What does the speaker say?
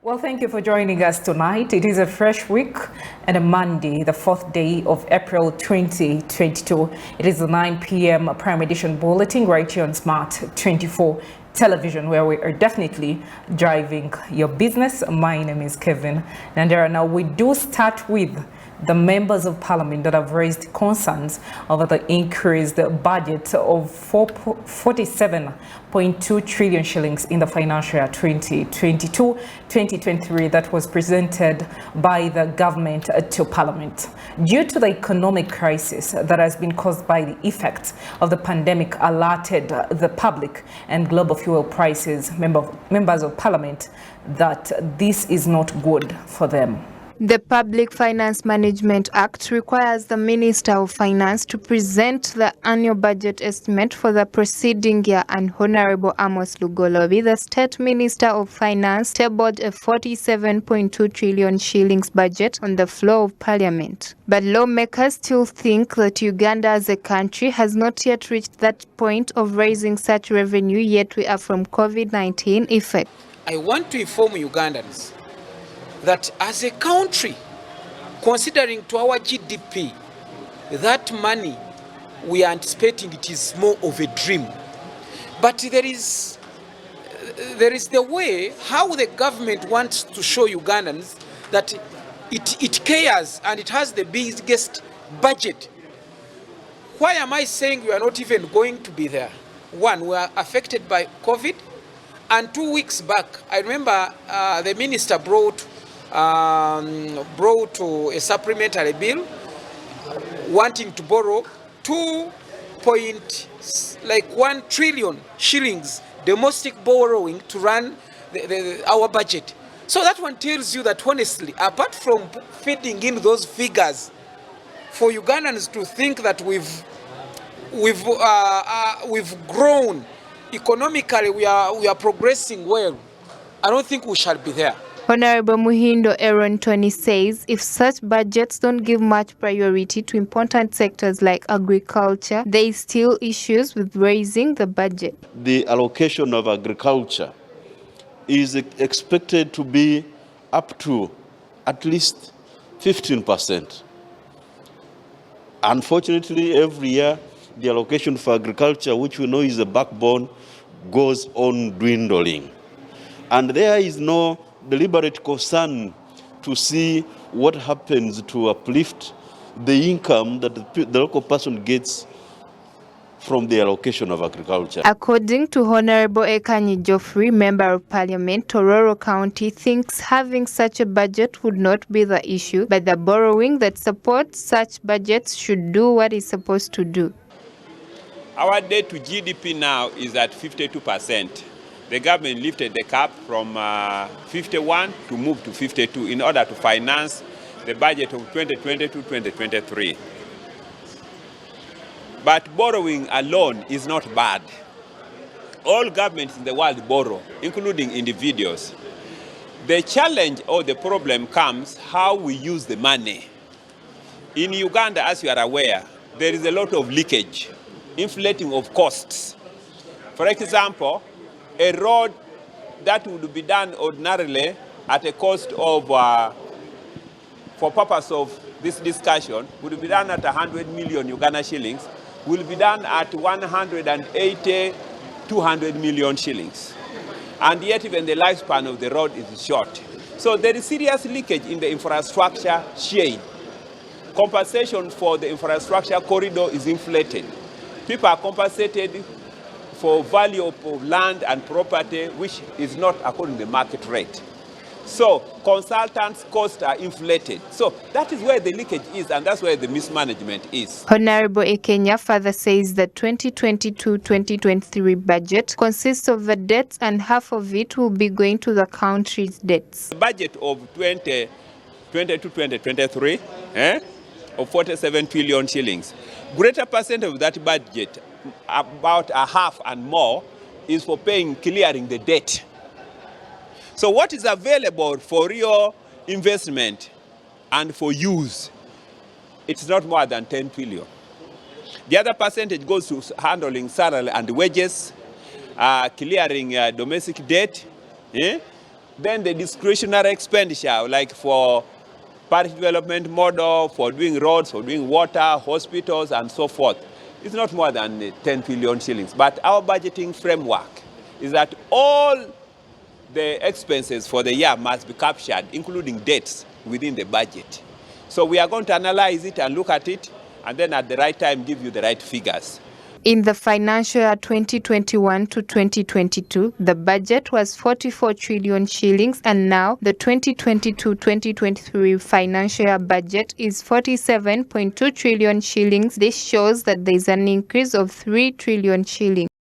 Well, thank you for joining us tonight. It is a fresh week and a Monday, the 4th day of April 2022. It is the 9 p.m. Prime Edition Bulletin right here on Smart 24 Television, where we are definitely driving your business. My name is Kevin Nandera. Now, we do start with the members of parliament that have raised concerns over the increased budget of 47.2 trillion shillings in the financial year 2022-2023 that was presented by the government to parliament. Due to the economic crisis that has been caused by the effects of the pandemic, alerted the public and global fuel prices, members of parliament, that this is not good for them. The Public Finance Management Act requires the Minister of Finance to present the annual budget estimate for the preceding year, and Honorable Amos Lugolobi, the State Minister of Finance, tabled a 47.2 trillion shillings budget on the floor of Parliament. But lawmakers still think that Uganda as a country has not yet reached that point of raising such revenue, yet we are from COVID-19 effect. I want to inform Ugandans that as a country, considering to our GDP, that money we are anticipating, it is more of a dream. But there is the way how the government wants to show Ugandans that it cares and it has the biggest budget. Why am I saying we are not even going to be there? One, we are affected by COVID, and 2 weeks back, I remember the minister brought a supplementary bill wanting to borrow 2.1 trillion shillings domestic borrowing to run our budget. So that one tells you that honestly, apart from feeding in those figures for Ugandans to think that we've grown economically, we are progressing well, I don't think we shall be there. Honorable Muhindo Aaron Tony says if such budgets don't give much priority to important sectors like agriculture, there is still issues with raising the budget. The allocation of agriculture is expected to be up to at least 15%. Unfortunately, every year, the allocation for agriculture, which we know is the backbone, goes on dwindling. And there is no deliberate concern to see what happens to uplift the income that the local person gets from the allocation of agriculture. According to Honorable Ekanyi Geoffrey, Member of Parliament, Tororo County thinks having such a budget would not be the issue, but the borrowing that supports such budgets should do what it's supposed to do. Our debt to GDP now is at 52%. The government lifted the cap from 51 to move to 52 in order to finance the budget of 2020-2023. But borrowing alone is not bad. All governments in the world borrow, including individuals. The challenge or the problem comes how we use the money. In Uganda, as you are aware, there is a lot of leakage, inflating of costs. For example, a road that would be done ordinarily at a cost of, for purpose of this discussion, would be done at 100 million Uganda shillings, will be done at 180, 200 million shillings. And yet even the lifespan of the road is short. So there is serious leakage in the infrastructure chain. Compensation for the infrastructure corridor is inflated. People are compensated for value of land and property, which is not according to the market rate. So consultants' costs are inflated. So that is where the leakage is, and that's where the mismanagement is. Honorable Ekenya further says the 2022-2023 budget consists of the debts, and half of it will be going to the country's debts. The budget of 2022-2023 of 47 trillion shillings. Greater percent of that budget, about a half and more, is for clearing the debt. So what is available for real investment and for use, it's not more than 10 trillion. The other percentage goes to handling salary and wages, clearing domestic debt, Then the discretionary expenditure, like for parish development model, for doing roads, for doing water, hospitals, and so forth, is not more than 10 billion shillings. But our budgeting framework is that all the expenses for the year must be captured, including debts, within the budget. So we are going to analyze it and look at it, and then at the right time give you the right figures. In the financial year 2021 to 2022, the budget was 44 trillion shillings, and now the 2022-2023 financial year budget is 47.2 trillion shillings. This shows that there is an increase of 3 trillion shillings.